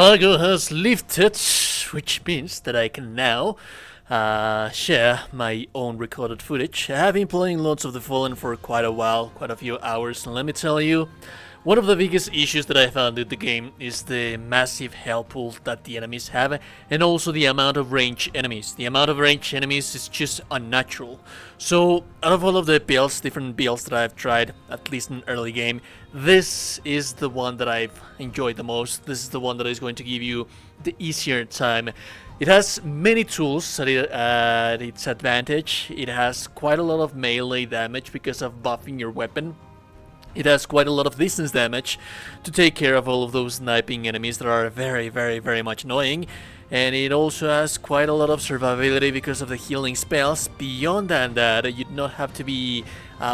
embargo has lifted, which means that I can now share my own recorded footage. I have been playing Lords of the Fallen for quite a while, quite a few hours, and let me tell you, one of the biggest issues that I found with the game is the massive health pool that the enemies have, and also the amount of ranged enemies. The amount of ranged enemies is just unnatural. So, out of all of the builds, different builds that I've tried, at least in early game, this is the one that I've enjoyed the most. This is the one that is going to give you the easier time. It has many tools at its advantage. It has quite a lot of melee damage because of buffing your weapon. It has quite a lot of distance damage to take care of all of those sniping enemies that are very much annoying. And it also has quite a lot of survivability because of the healing spells. Beyond that, you do not have to be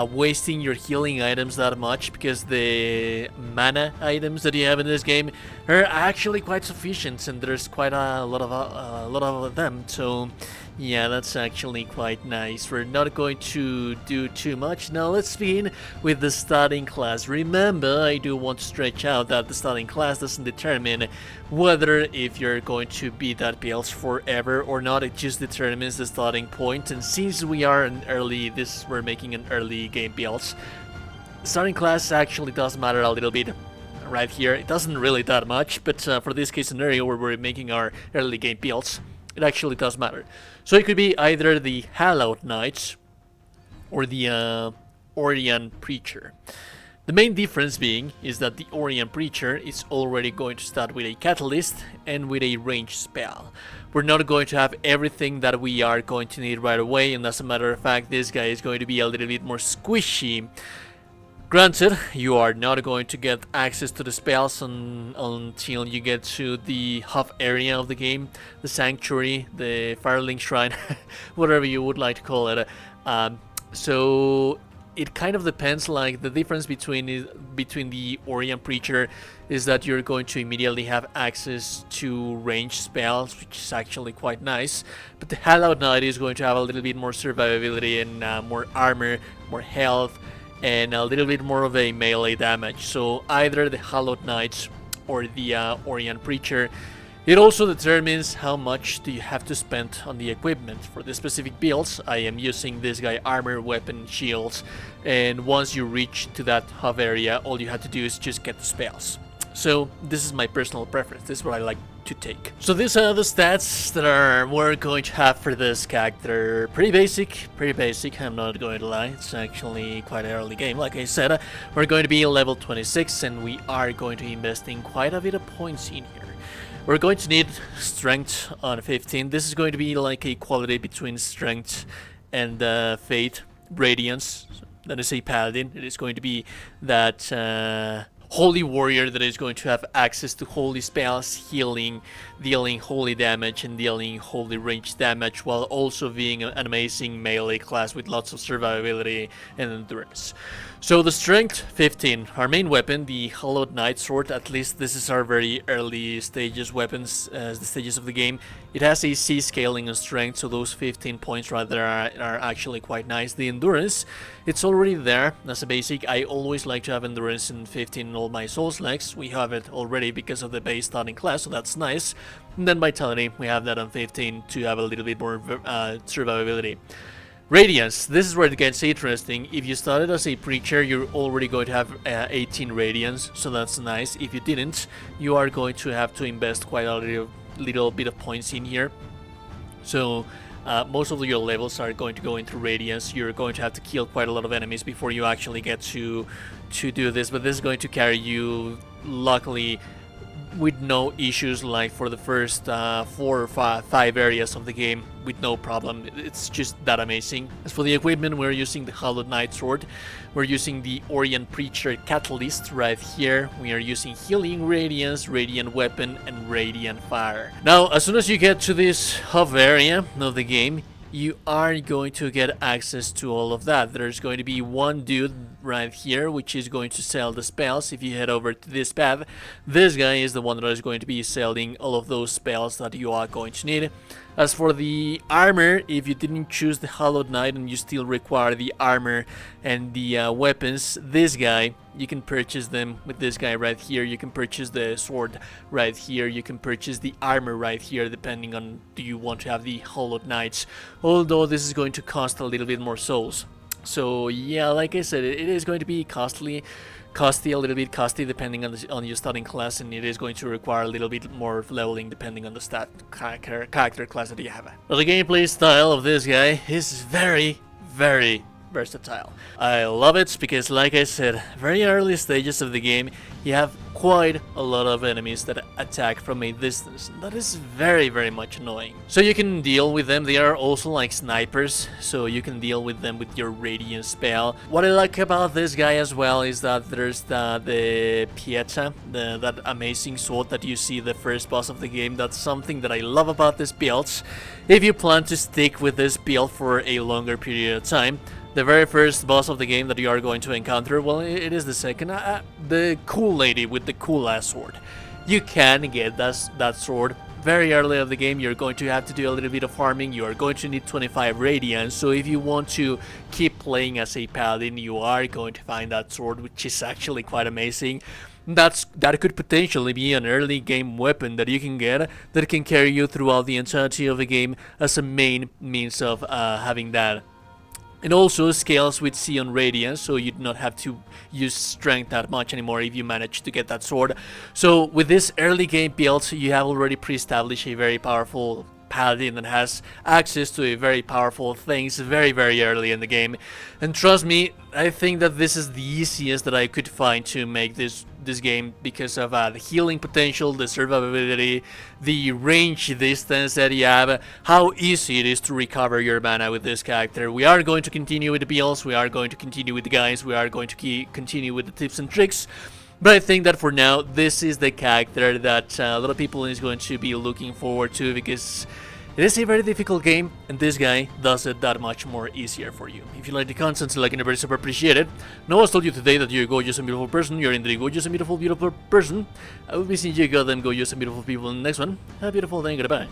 wasting your healing items that much, because the mana items that you have in this game are actually quite sufficient, and there's quite a lot of them. So yeah, that's actually quite nice. We're not going to do too much. Now let's begin with the starting class. Remember, I do want to stretch out that the starting class doesn't determine whether if you're going to be that build forever or not. It just determines the starting point. And since we are we're making an early game builds, starting class actually does matter a little bit. Right here, it doesn't really that much, but for this case scenario where we're making our early game builds, it actually does matter. So it could be either the Hallowed Knights or the Orient Preacher. The main difference being is that the Orient Preacher is already going to start with a Catalyst and with a ranged spell. We're not going to have everything that we are going to need right away, and as a matter of fact, this guy is going to be a little bit more squishy. Granted, you are not going to get access to the spells until you get to the hub area of the game, the Sanctuary, the Firelink Shrine, whatever you would like to call it. So it kind of depends. Like, the difference between the Orient Preacher is that you're going to immediately have access to ranged spells, which is actually quite nice. But the Hallowed Knight is going to have a little bit more survivability and more armor, more health, and a little bit more of a melee damage. So either the Hallowed Knights or the Orient Preacher. It also determines how much do you have to spend on the equipment. For the specific builds, I am using this guy armor, weapon, shields, and once you reach to that hub area, all you have to do is just get the spells. So this is my personal preference. This is what I like to take. So these are the stats that we're going to have for this character. Pretty basic, I'm not going to lie. It's actually quite an early game. Like I said, we're going to be level 26, and we are going to invest in quite a bit of points in here. We're going to need strength on 15. This is going to be like a quality between strength and fate, radiance. That is a paladin. It is going to be that holy warrior that is going to have access to holy spells, healing, dealing holy damage, and dealing holy range damage, while also being an amazing melee class with lots of survivability and endurance. So the strength 15, our main weapon, the Hallowed Knight sword. At least this is our very early stages weapons, the stages of the game. It has a C scaling and strength, so those 15 points right there are actually quite nice. The endurance, it's already there as a basic. I always like to have endurance in 15 in all my Souls legs. We have it already because of the base starting class, so that's nice. And then vitality, we have that on 15 to have a little bit more survivability. Radiance, this is where it gets interesting. If you started as a preacher, you're already going to have 18 radiance, so that's nice. If you didn't, you are going to have to invest quite a little bit of points in here. So most of your levels are going to go into radiance. You're going to have to kill quite a lot of enemies before you actually get to do this, but this is going to carry you, luckily, with no issues, like for the first 4 or 5 areas of the game, with no problem. It's just that amazing. As for the equipment, we're using the Hallowed Knight sword. We're using the Orient Preacher Catalyst right here. We are using healing, radiance, radiant weapon, and radiant fire. Now, as soon as you get to this hub area of the game, you are going to get access to all of that. There's going to be one dude right here, which is going to sell the spells. If you head over to this path, this guy is the one that is going to be selling all of those spells that you are going to need. As for the armor, if you didn't choose the Hallowed Knight and you still require the armor and the weapons, this guy, you can purchase them with this guy right here. You can purchase the sword right here. You can purchase the armor right here, depending on do you want to have the Hallowed Knights. Although this is going to cost a little bit more souls. So yeah, like I said, it is going to be costly, a little bit costly depending on your starting class, and it is going to require a little bit more leveling depending on the character class that you have. But the gameplay style of this guy is very, very versatile. I love it because, like I said, very early stages of the game, you have quite a lot of enemies that attack from a distance. That is very, very much annoying. So you can deal with them. They are also like snipers, so you can deal with them with your radiant spell. What I like about this guy as well is that there's the Pieta, that amazing sword that you see the first boss of the game. That's something that I love about this build. If you plan to stick with this build for a longer period of time, the very first boss of the game that you are going to encounter, well, it is the second, the cool lady with the cool ass sword. You can get that sword very early of the game. You're going to have to do a little bit of farming. You are going to need 25 radiance, so if you want to keep playing as a paladin, you are going to find that sword, which is actually quite amazing. That could potentially be an early game weapon that you can get that can carry you throughout the entirety of the game as a main means of having that. It also scales with Xeon Radiance, so you do not have to use strength that much anymore if you manage to get that sword. So with this early game build, you have already pre-established a very powerful paladin that has access to a very powerful things very, very early in the game. And trust me, I think that this is the easiest that I could find to make this game because of the healing potential, the survivability, the range distance that you have, how easy it is to recover your mana with this character. We are going to continue with the builds, we are going to continue with the guides, we are going to continue with the tips and tricks. But I think that for now, this is the character that a lot of people is going to be looking forward to because it is a very difficult game, and this guy does it that much more easier for you. If you like the content, like it, very super appreciate it. No one's told you today that you're a gorgeous and beautiful person. You're indeed a gorgeous and beautiful person. I will be seeing you goddamn gorgeous and beautiful people in the next one. Have a beautiful day and goodbye.